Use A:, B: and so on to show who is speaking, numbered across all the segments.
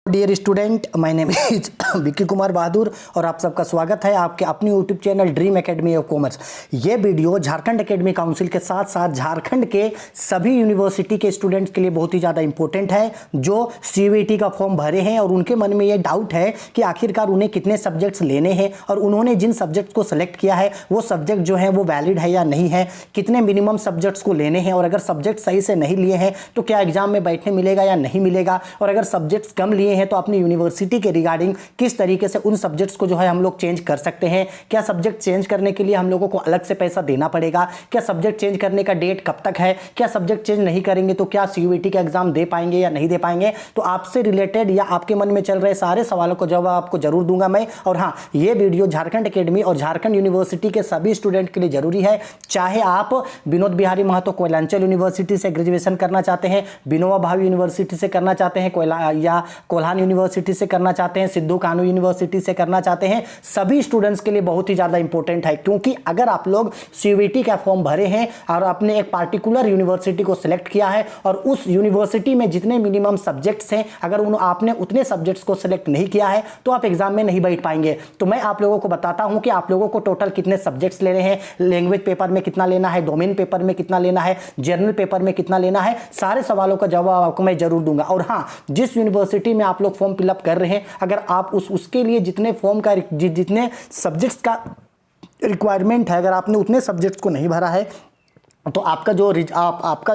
A: Dear student, my name is Vicky Kumar Bahadur और आप सबका स्वागत है आपके अपनी YouTube channel Dream Academy of Commerce. ये वीडियो झारखंड एकेडमी काउंसिल के साथ साथ झारखंड के सभी यूनिवर्सिटी के स्टूडेंट्स के लिए बहुत ही ज़्यादा इंपॉर्टेंट है जो CUET का फॉर्म भरे हैं और उनके मन में ये डाउट है कि आखिरकार उन्हें कितने सब्जेक्ट्स लेने हैं और उन्होंने जिन सब्जेक्ट्स को सिलेक्ट किया है वो सब्जेक्ट जो है वो वैलिड है या नहीं है, कितने मिनिमम सब्जेक्ट्स को लेने हैं और अगर सब्जेक्ट सही से नहीं लिए हैं तो क्या एग्जाम में बैठने मिलेगा या नहीं मिलेगा, और अगर सब्जेक्ट्स कम लिए हैं तो अपनी यूनिवर्सिटी के रिगार्डिंग किस तरीके से उन सब्जेक्ट्स को जो है हम लोग चेंज कर सकते हैं। क्या सब्जेक्ट चेंज करने के लिए हम लोगों को अलग से पैसा देना पड़ेगा, क्या सब्जेक्ट चेंज करने का डेट कब तक है, क्या सब्जेक्ट चेंज नहीं करेंगे तो क्या CUET का एग्जाम दे पाएंगे या नहीं दे पाएंगे। तो आपसे रिलेटेड या आपके मन में चल रहे सारे सवालों को जवाब आपको जरूर दूंगा मैं। और हाँ, ये वीडियो झारखंड एकेडमी और झारखंड यूनिवर्सिटी के सभी स्टूडेंट के लिए जरूरी है, चाहे आप विनोद बिहारी महतो कोयलांचल यूनिवर्सिटी से ग्रेजुएशन करना चाहते हैं, विनोबा भावे यूनिवर्सिटी से करना चाहते हैं, कोल्हान यूनिवर्सिटी से करना चाहते हैं, सिद्धू कान्हू यूनिवर्सिटी से करना चाहते हैं, सभी स्टूडेंट्स के लिए बहुत ही ज़्यादा इंपॉर्टेंट है। क्योंकि अगर आप लोग CUET का फॉर्म भरे हैं और आपने एक पार्टिकुलर यूनिवर्सिटी को सिलेक्ट किया है और उस यूनिवर्सिटी में जितने मिनिमम सब्जेक्ट्स हैं अगर आपने उतने सब्जेक्ट्स को सिलेक्ट नहीं किया है तो आप एग्जाम में नहीं बैठ पाएंगे। तो मैं आप लोगों को बताता हूं कि आप लोगों को टोटल कितने सब्जेक्ट्स लेने हैं, लैंग्वेज पेपर में कितना लेना है, डोमेन पेपर में कितना लेना है, जर्नल पेपर में कितना लेना है, सारे सवालों का जवाब आपको मैं जरूर दूंगा। और हाँ, जिस यूनिवर्सिटी में आप लोग फॉर्म फिलअप कर रहे हैं अगर आप उसके लिए जितने फॉर्म का जितने सब्जेक्ट्स का रिक्वायरमेंट है अगर आपने उतने सब्जेक्ट्स को नहीं भरा है तो आपका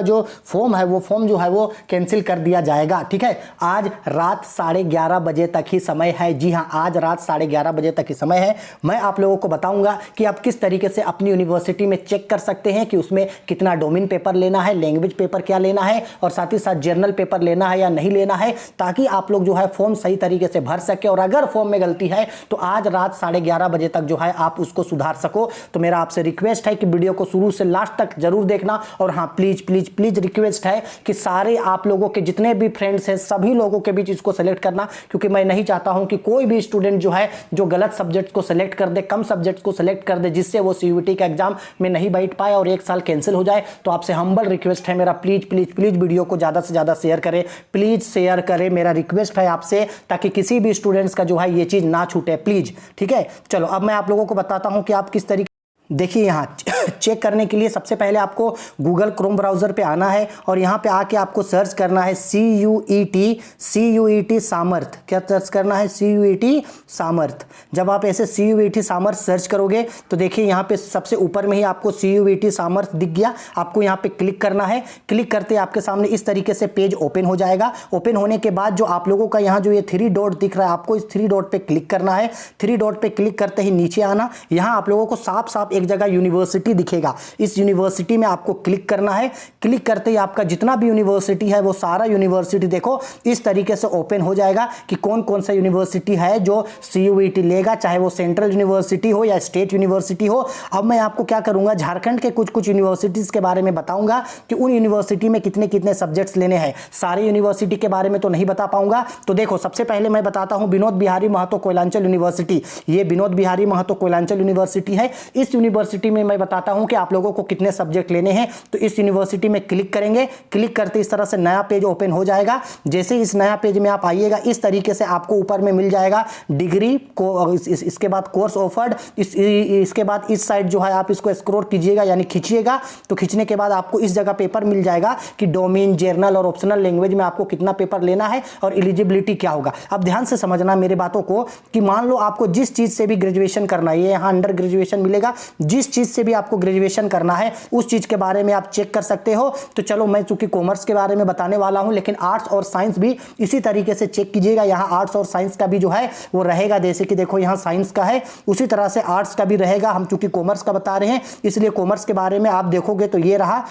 A: जो फॉर्म है वो फॉर्म जो है वो कैंसिल कर दिया जाएगा। ठीक है, आज रात 11:30 बजे तक ही समय है। जी हाँ, आज रात 11:30 बजे तक ही समय है। मैं आप लोगों को बताऊंगा कि आप किस तरीके से अपनी यूनिवर्सिटी में चेक कर सकते हैं कि उसमें कितना डोमेन पेपर लेना है, लैंग्वेज पेपर क्या लेना है और साथ ही साथ जर्नल पेपर लेना है या नहीं लेना है, ताकि आप लोग जो है फॉर्म सही तरीके से भर सके। और अगर फॉर्म में गलती है तो आज रात 11:30 बजे तक जो है आप उसको सुधार सको। तो मेरा आपसे रिक्वेस्ट है कि वीडियो को शुरू से लास्ट तक जरूर देखना। और हाँ, प्लीज प्लीज प्लीज रिक्वेस्ट है कि सारे आप लोगों के जितने भी फ्रेंड्स हैं सभी लोगों के बीच इसको सेलेक्ट करना, क्योंकि मैं नहीं चाहता हूं कि कोई भी स्टूडेंट जो है जो गलत सब्जेक्ट को सेलेक्ट कर दे, कम सब्जेक्ट को सेलेक्ट कर दे, जिससे वो CUET का एग्जाम में नहीं बैठ पाए और एक साल कैंसिल हो जाए। तो आपसे हम्बल रिक्वेस्ट है मेरा, प्लीज प्लीज प्लीज वीडियो को ज्यादा से ज्यादा शेयर करें, प्लीज शेयर करें, मेरा रिक्वेस्ट है आपसे, ताकि किसी भी स्टूडेंट्स का जो है ये चीज ना छूटे, प्लीज। ठीक है, चलो अब मैं आप लोगों को बताता हूं कि आप किस तरीके। देखिए, यहाँ चेक करने के लिए सबसे पहले आपको गूगल क्रोम ब्राउज़र पे आना है और यहाँ पे आके आपको सर्च करना है CUET सामर्थ। क्या सर्च करना है? CUET सामर्थ। जब आप ऐसे CUET सामर्थ सर्च करोगे तो देखिए यहाँ पे सबसे ऊपर में ही आपको CUET सामर्थ दिख गया। आपको यहाँ पे क्लिक करना है। क्लिक करते आपके सामने इस तरीके से पेज ओपन हो जाएगा। ओपन होने के बाद जो आप लोगों का यहाँ जो ये 3 डॉट दिख रहा है, आपको इस 3 डॉट पे क्लिक करना है। 3 डॉट पे क्लिक करते ही नीचे आना, यहाँ आप लोगों को साफ साफ एक जगह यूनिवर्सिटी दिखेगा। इस यूनिवर्सिटी में आपको क्लिक करना है। क्लिक करते ही आपका जितना भी यूनिवर्सिटी है वो सारा यूनिवर्सिटी देखो इस तरीके से ओपन हो जाएगा कि कौन कौन सा यूनिवर्सिटी है जो CUET लेगा, चाहे वो सेंट्रल यूनिवर्सिटी हो या स्टेट यूनिवर्सिटी हो। अब मैं आपको क्या करूंगा, झारखंड के कुछ कुछ यूनिवर्सिटीज के बारे में बताऊंगा कि उन यूनिवर्सिटी में कितने कितने सब्जेक्ट्स लेने हैं। सारे यूनिवर्सिटी के बारे में तो नहीं बता पाऊंगा। तो देखो, सबसे पहले मैं बताता हूं विनोद बिहारी महतो कोयलांचल यूनिवर्सिटी। ये विनोद बिहारी महतो कोयलांचल यूनिवर्सिटी है। इस यूनिवर्सिटी में मैं बताता हूं कि आप लोगों को कितने सब्जेक्ट लेने हैं। तो इस यूनिवर्सिटी में क्लिक करेंगे। क्लिक करते इस तरह से नया पेज ओपन हो जाएगा। जैसे इस नया पेज में आप आइएगा इस तरीके से आपको ऊपर में मिल जाएगा डिग्री को, इसके बाद कोर्स ऑफर्ड, इसके बाद इस साइड जो है आप इसको स्क्रॉल कीजिएगा यानी खींचिएगा। तो खींचने के बाद आपको इस जगह पेपर मिल जाएगा कि डोमेन, जर्नल और ऑप्शनल लैंग्वेज में आपको कितना पेपर लेना है और एलिजिबिलिटी क्या होगा। अब ध्यान से समझना मेरे बातों को कि मान लो आपको जिस चीज से भी ग्रेजुएशन करना है, ये यहाँ अंडर ग्रेजुएशन मिलेगा, जिस चीज से भी आपको ग्रेजुएशन करना है उस चीज के बारे में आप चेक कर सकते हो। तो चलो, मैं चूंकि कॉमर्स के बारे में बताने वाला हूं, लेकिन आर्ट्स और साइंस भी इसी तरीके से चेक कीजिएगा। यहां आर्ट्स और साइंस का भी जो है वो रहेगा। जैसे कि देखो यहां साइंस का है, उसी तरह से आर्ट्स का भी रहेगा। हम चूंकि कॉमर्स का बता रहे हैं इसलिए कॉमर्स के बारे में आप देखोगे तो ये रहा।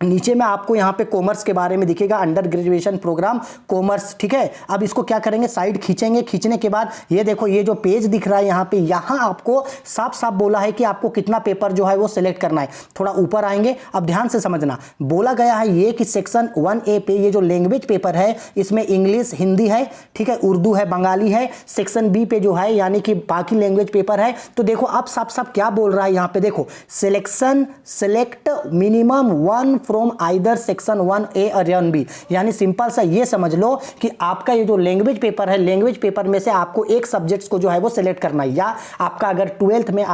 A: नीचे में आपको यहाँ पे कॉमर्स के बारे में दिखेगा, अंडर ग्रेजुएशन प्रोग्राम कॉमर्स। ठीक है, अब इसको क्या करेंगे, साइड खींचेंगे। खींचने के बाद ये देखो ये जो पेज दिख रहा है यहाँ पे, यहाँ आपको साफ साफ बोला है कि आपको कितना पेपर जो है वो सिलेक्ट करना है। थोड़ा ऊपर आएंगे, अब ध्यान से समझना, बोला गया है ये कि सेक्शन 1A पे ये जो लैंग्वेज पेपर है इसमें इंग्लिश, हिंदी है, ठीक है, उर्दू है, बंगाली है। सेक्शन B पे जो है यानी कि बाकी लैंग्वेज पेपर है। तो देखो अब साफ साफ क्या बोल रहा है यहाँ पे, देखो select minimum 1 from either section 1A और 1B। यानी सिंपल सा ये समझ लो कि आपका ये जो लैंग्वेज पेपर है, लैंग्वेज पेपर में से आपको एक सब्जेक्ट्स को जो है वो सिलेक्ट करना है। या आपका अगर ट्वेल्थ में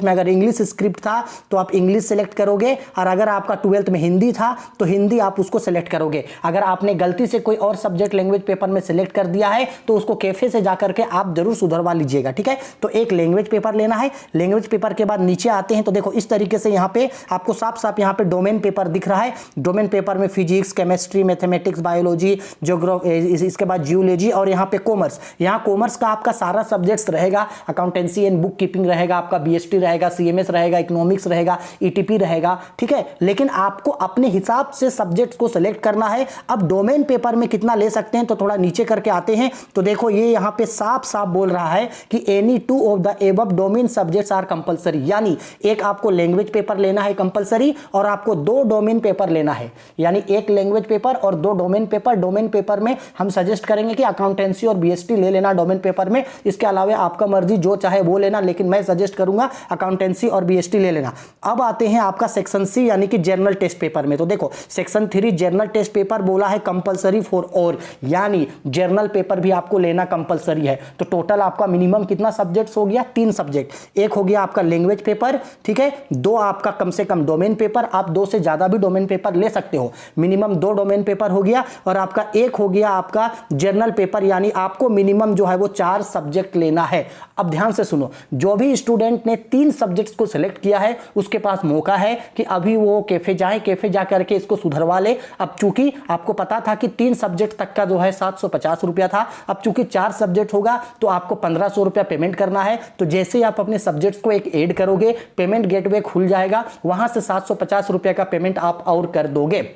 A: अगर इंग्लिश स्क्रिप्ट था तो आप इंग्लिश सेलेक्ट करोगे, और अगर आपका ट्वेल्थ में हिंदी था तो हिंदी आप उसको सेलेक्ट करोगे। अगर आपने गलती से कोई और सब्जेक्ट लैंग्वेज पेपर में सिलेक्ट कर दिया है तो उसको कैफे से जाकर के आप जरूर सुधरवा लीजिएगा, ठीक है। तो एक लैंग्वेज पेपर लेना है। लैंग्वेज पेपर के बाद नीचे आते हैं तो देखो इस तरीके से यहाँ पे आपको साफ साफ यहाँ पे डोमेन पेपर दिख रहा है। डोमेन पेपर में physics, chemistry, mathematics, biology, geography, इसके बाद जियोलॉजी और यहाँ पे कॉमर्स। यहाँ कॉमर्स का आपका सारा सब्जेक्ट्स रहेगा। अकाउंटेंसी एंड बुक कीपिंग रहेगा, आपका बीएसटी रहेगा, सीएमएस रहेगा, इकोनॉमिक्स रहेगा, ईटीपी रहेगा, ठीक है। लेकिन आपको अपने हिसाब से सब्जेक्ट्स को सिलेक्ट करना है। अब डोमेन पेपर में कितना ले सकते हैं तो थोड़ा नीचे करके आते हैं तो देखो ये यहाँ पे साफ साफ बोल रहा है कि any 2 of the above domain subjects are compulsory. यानी एक आपको लैंग्वेज पेपर लेना है कंपलसरी, और आपको 2 डोमेन पेपर लेना है। यानी एक लैंग्वेज पेपर और 2 डोमेन पेपर। डोमेन पेपर में हम सजेस्ट करेंगे कि अकाउंटेंसी और बीएसटी ले लेना डोमेन पेपर में। इसके अलावा आपका मर्जी जो चाहे वो लेना, लेकिन मैं सजेस्ट करूंगा अकाउंटेंसी और बीएसटी ले लेना। अब आते हैं आपका सेक्शन सी यानी कि जनरल टेस्ट पेपर में। तो देखो सेक्शन 3 जनरल टेस्ट पेपर बोला है कंपलसरी फॉर और, यानी जनरल पेपर भी आपको लेना कंपलसरी है। तो टोटल आपका मिनिमम कितना सब्जेक्ट्स हो गया? 3 सब्जेक्ट। एक हो गया आपका लैंग्वेज पेपर, ठीक है। 2 आपका कम से कम डोमेन पेपर, आप 2 से ज्यादा भी डोमेन पेपर ले सकते हो। मिनिमम 2 डोमेन पेपर हो गया, और आपका एक हो गया आपका जनरल पेपर, यानी आपको मिनिमम जो है वो 4 सब्जेक्ट लेना है। अब ध्यान से सुनो, जो भी स्टूडेंट ने 3 सब्जेक्ट्स को सिलेक्ट किया है उसके पास मौका है कि अभी वो कैफे जाए, कैफे जा करके इसको सुधरवा ले। अब चूंकि आपको पता था कि 3 सब्जेक्ट तक का जो है 750 रुपया था, अब चूंकि 4 सब्जेक्ट होगा तो आपको 1500 रुपया पेमेंट करना है। तो जैसे ही आप अपने सब्जेक्ट्स को एक ऐड करोगे, पेमेंट गेटवे खुल जाएगा, वहां से 750 रुपया का पेमेंट आप और कर दोगे।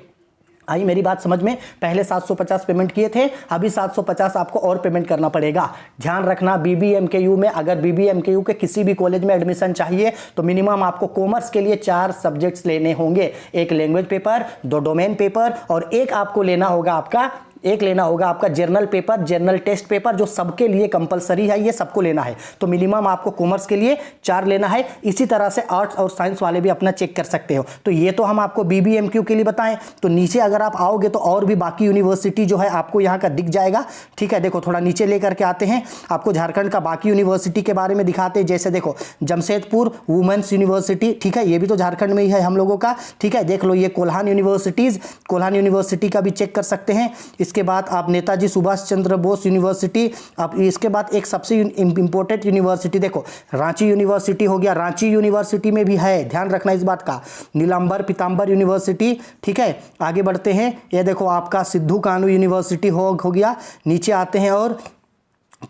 A: आई मेरी बात समझ में? पहले 750 पेमेंट किए थे, अभी 750 आपको और पेमेंट करना पड़ेगा। ध्यान रखना, बीबीएमकेयू में अगर बीबीएमकेयू के किसी भी कॉलेज में एडमिशन चाहिए तो मिनिमम आपको कॉमर्स के लिए 4 सब्जेक्ट्स लेने होंगे। एक लैंग्वेज पेपर, 2 डोमेन पेपर, और एक आपको लेना होगा आपका journal paper, journal test paper, जो सबके लिए कंपलसरी है, ये सबको लेना है। तो मिनिमम आपको कॉमर्स के लिए 4 लेना है। इसी तरह से आर्ट्स और साइंस वाले भी अपना चेक कर सकते हो। तो ये तो हम आपको बीबीएमक्यू के लिए बताएं। तो नीचे अगर आप आओगे तो और भी बाकी यूनिवर्सिटी जो है आपको यहाँ का दिख जाएगा, ठीक है। देखो थोड़ा नीचे लेकर के आते हैं, आपको झारखंड का बाकी यूनिवर्सिटी के बारे में दिखाते हैं। जैसे देखो जमशेदपुर वुमेन्स यूनिवर्सिटी, ठीक है, ये भी तो झारखंड में ही है हम लोगों का, ठीक है। देख लो ये कोल्हान यूनिवर्सिटी का भी चेक कर सकते हैं। इसके बाद आप नेताजी सुभाष चंद्र बोस यूनिवर्सिटी, अब इसके बाद एक सबसे इंपॉर्टेंट यूनिवर्सिटी देखो रांची यूनिवर्सिटी हो गया। रांची यूनिवर्सिटी में भी है, ध्यान रखना इस बात का, नीलांबर पीतांबर यूनिवर्सिटी, ठीक है। आगे बढ़ते हैं, ये देखो आपका सिद्धू कानू यूनिवर्सिटी हो गया। नीचे आते हैं और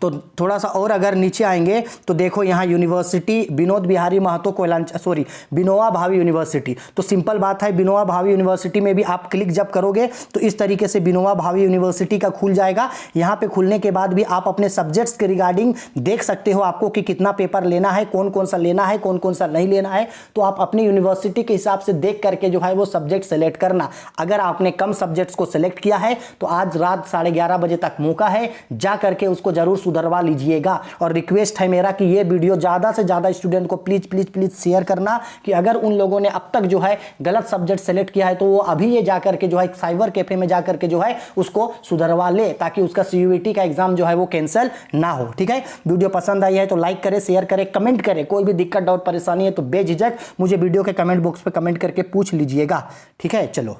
A: तो थोड़ा सा और अगर नीचे आएंगे तो देखो यहाँ यूनिवर्सिटी विनोद बिहारी महतो विनोबा भावे यूनिवर्सिटी। तो सिंपल बात है, विनोबा भावे यूनिवर्सिटी में भी आप क्लिक जब करोगे तो इस तरीके से विनोबा भावे यूनिवर्सिटी का खुल जाएगा। यहाँ पे खुलने के बाद भी आप अपने सब्जेक्ट्स के रिगार्डिंग देख सकते हो आपको कि कितना पेपर लेना है, कौन कौन सा लेना है, कौन कौन सा नहीं लेना है। तो आप अपनी यूनिवर्सिटी के हिसाब से देख करके जो है वो सब्जेक्ट सेलेक्ट करना। अगर आपने कम सब्जेक्ट्स को सिलेक्ट किया है तो आज रात 11:30 बजे तक मौका है, जा करके उसको जरूर सुधरवा लीजिएगा। और रिक्वेस्ट है मेरा कि ये वीडियो ज्यादा से ज्यादा स्टूडेंट को प्लीज प्लीज प्लीज शेयर करना, कि अगर उन लोगों ने अब तक जो है गलत सब्जेक्ट सेलेक्ट किया है तो वो अभी ये जाकर के जो है साइबर कैफे में जाकर के जो है उसको सुधरवा ले, ताकि उसका सीयूईटी का एग्जाम जो है वो कैंसिल ना हो, ठीक है। वीडियो पसंद आई है तो लाइक करें, शेयर करें, कमेंट करें। कोई भी दिक्कत डाउट परेशानी है तो बेझिझक मुझे वीडियो के कमेंट बॉक्स पे कमेंट करके पूछ लीजिएगा, ठीक है। चलो।